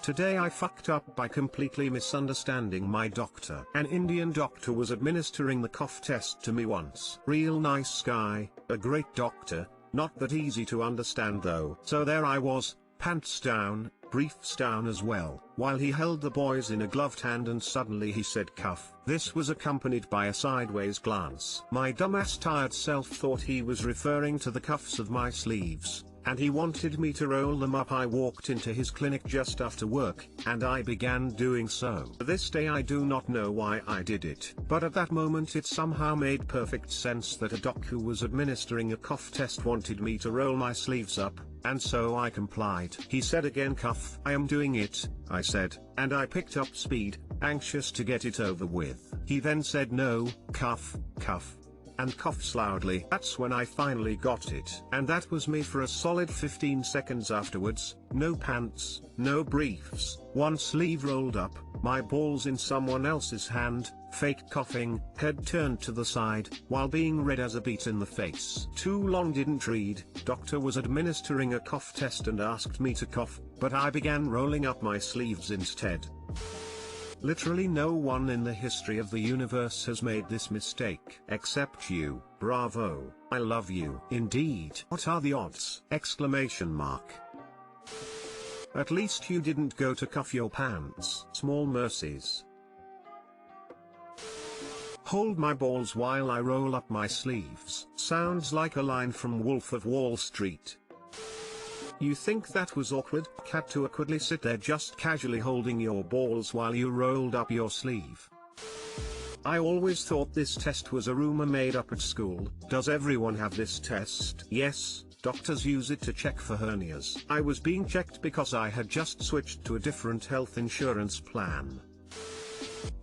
Today I fucked up by completely misunderstanding my doctor. An Indian doctor was administering the cough test to me once. Real nice guy, a great doctor, not that easy to understand though. So there I was, pants down, briefs down as well, while he held the boys in a gloved hand and suddenly he said cough. This was accompanied by a sideways glance. My dumbass tired self thought he was referring to the cuffs of my sleeves, and he wanted me to roll them up. I walked into his clinic just after work, and I began doing so. To this day I do not know why I did it, but at that moment it somehow made perfect sense that a doc who was administering a cough test wanted me to roll my sleeves up, and so I complied. He said again cough. I am doing it, I said, and I picked up speed, anxious to get it over with. He then said no, cough, cough, and coughs loudly. That's when I finally got it. And that was me for a solid 15 seconds afterwards. No pants, no briefs, one sleeve rolled up, my balls in someone else's hand, fake coughing, head turned to the side, while being red as a beet in the face. Too long didn't read. Doctor was administering a cough test and asked me to cough, but I began rolling up my sleeves instead. Literally no one in the history of the universe has made this mistake. Except you. Bravo. I love you. Indeed. What are the odds? Exclamation mark. At least you didn't go to cuff your pants. Small mercies. Hold my balls while I roll up my sleeves. Sounds like a line from Wolf of Wall Street. You think that was awkward? Had to awkwardly sit there just casually holding your balls while you rolled up your sleeve. I always thought this test was a rumor made up at school. Does everyone have this test? Yes, doctors use it to check for hernias. I was being checked because I had just switched to a different health insurance plan.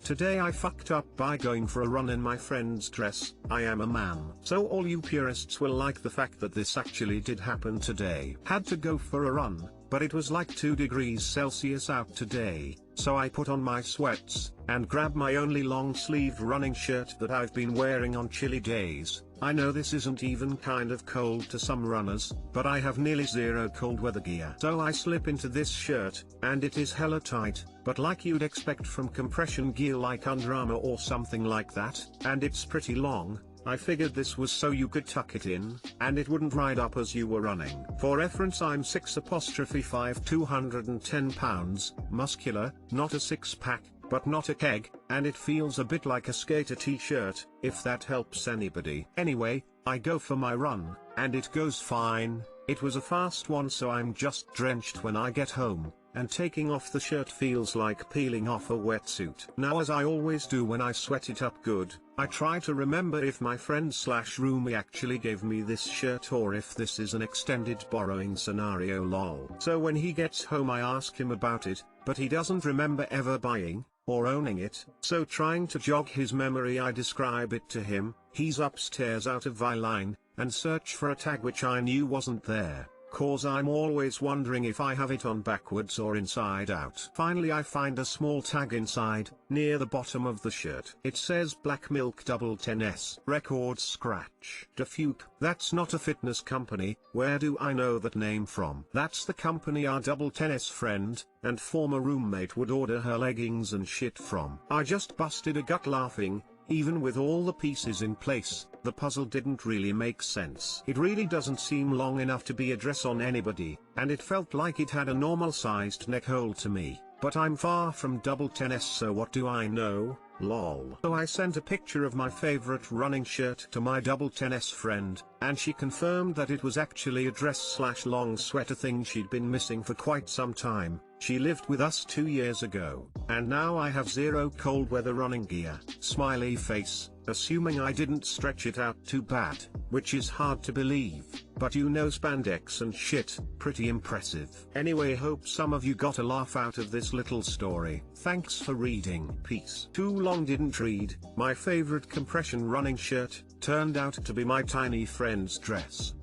Today I fucked up by going for a run in my friend's dress. I am a man. So all you purists will like the fact that this actually did happen today. Had to go for a run, but it was like 2 degrees Celsius out today, so I put on my sweats, and grabbed my only long-sleeved running shirt that I've been wearing on chilly days. I know this isn't even kind of cold to some runners, but I have nearly zero cold weather gear. So I slip into this shirt, and it is hella tight, but like you'd expect from compression gear like Under Armour or something like that, and it's pretty long. I figured this was so you could tuck it in, and it wouldn't ride up as you were running. For reference, I'm 6'5", 210 pounds, muscular, not a six-pack, but not a keg, and it feels a bit like a skater t-shirt, if that helps anybody. Anyway, I go for my run, and it goes fine. It was a fast one, so I'm just drenched when I get home, and taking off the shirt feels like peeling off a wetsuit. Now, as I always do when I sweat it up good, I try to remember if my friend/roomie actually gave me this shirt or if this is an extended borrowing scenario lol. So when he gets home I ask him about it, but he doesn't remember ever buying or owning it. So trying to jog his memory I describe it to him. He's upstairs out of line, and search for a tag which I knew wasn't there. Cause I'm always wondering if I have it on backwards or inside out. Finally I find a small tag inside, near the bottom of the shirt. It says Black Milk Double 10S Record Scratch. TIFU. That's not a fitness company. Where do I know that name from? That's the company our Double 10S friend, and former roommate would order her leggings and shit from. I just busted a gut laughing. Even with all the pieces in place, the puzzle didn't really make sense. It really doesn't seem long enough to be a dress on anybody, and it felt like it had a normal-sized neck hole to me. But I'm far from Double 10S, so what do I know? Lol. So I sent a picture of my favorite running shirt to my Double 10S friend, and she confirmed that it was actually a dress/long sweater thing she'd been missing for quite some time. She lived with us 2 years ago, and now I have zero cold weather running gear. Smiley face, assuming I didn't stretch it out too bad, which is hard to believe, but you know spandex and shit, pretty impressive. Anyway, hope some of you got a laugh out of this little story. Thanks for reading. Peace. Too long didn't read. My favorite compression running shirt turned out to be my tiny friend's dress.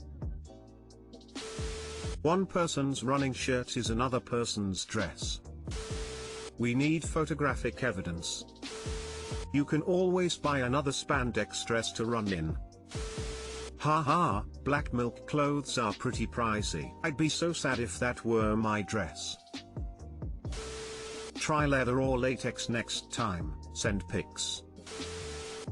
One person's running shirt is another person's dress. We need photographic evidence. You can always buy another spandex dress to run in. Haha, black milk clothes are pretty pricey. I'd be so sad if that were my dress. try leather or latex next time, send pics.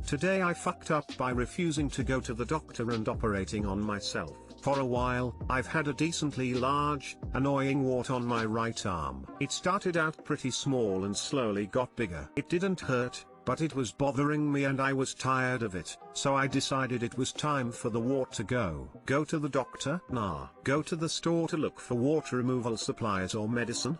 Today I fucked up by refusing to go to the doctor and operating on myself. For a while, I've had a decently large, annoying wart on my right arm. It started out pretty small and slowly got bigger. It didn't hurt, but it was bothering me and I was tired of it, so I decided it was time for the wart to go. Go to the doctor? Nah. Go to the store to look for wart removal supplies or medicine?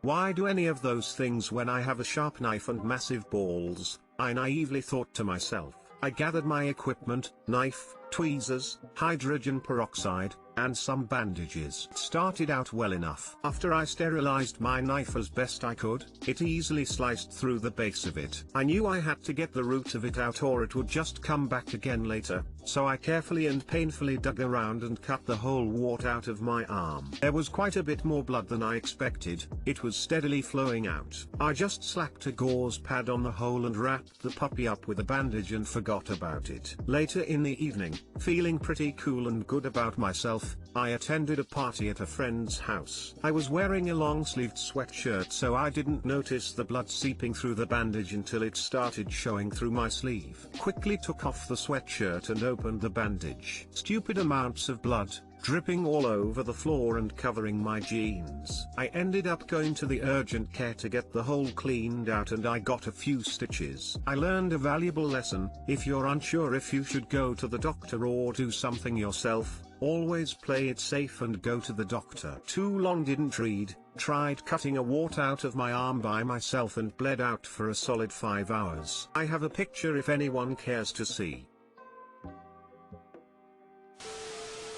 Why do any of those things when I have a sharp knife and massive balls? I naively thought to myself. I gathered my equipment, knife, tweezers, hydrogen peroxide, and some bandages. It started out well enough. After I sterilized my knife as best I could, it easily sliced through the base of it. I knew I had to get the root of it out or it would just come back again later, so I carefully and painfully dug around and cut the whole wart out of my arm. There was quite a bit more blood than I expected. It was steadily flowing out. I just slapped a gauze pad on the hole and wrapped the puppy up with a bandage and forgot about it. Later in the evening, feeling pretty cool and good about myself, I attended a party at a friend's house. I was wearing a long-sleeved sweatshirt so I didn't notice the blood seeping through the bandage until it started showing through my sleeve. Quickly took off the sweatshirt and opened the bandage. Stupid amounts of blood, dripping all over the floor and covering my jeans. I ended up going to the urgent care to get the hole cleaned out and I got a few stitches. I learned a valuable lesson. If you're unsure if you should go to the doctor or do something yourself, always play it safe and go to the doctor. Too long didn't read, tried cutting a wart out of my arm by myself and bled out for a solid 5 hours. I have a picture if anyone cares to see.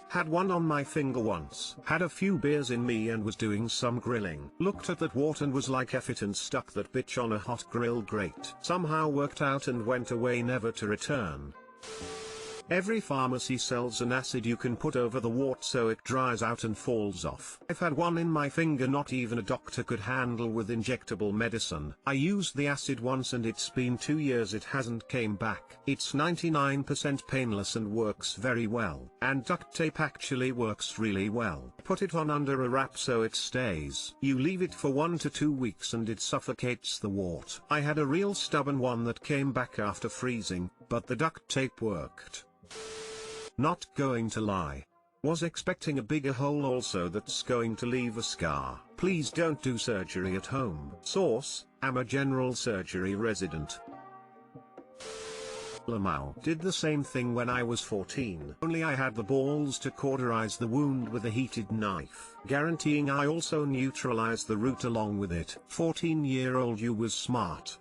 Had one on my finger once. Had a few beers in me and was doing some grilling. Looked at that wart and was like F it and stuck that bitch on a hot grill grate. Somehow worked out and went away never to return. Every pharmacy sells an acid you can put over the wart so it dries out and falls off. I've had one in my finger not even a doctor could handle with injectable medicine. I used the acid once and it's been 2 years it hasn't came back. It's 99% painless and works very well. And duct tape actually works really well. Put it on under a wrap so it stays. You leave it for 1 to 2 weeks and it suffocates the wart. I had a real stubborn one that came back after freezing, but the duct tape worked. Not going to lie. Was expecting a bigger hole also that's going to leave a scar. Please don't do surgery at home. Source, I'm a general surgery resident. Lamau did the same thing when I was 14. Only I had the balls to cauterize the wound with a heated knife. Guaranteeing I also neutralized the root along with it. 14-year-old you was smart.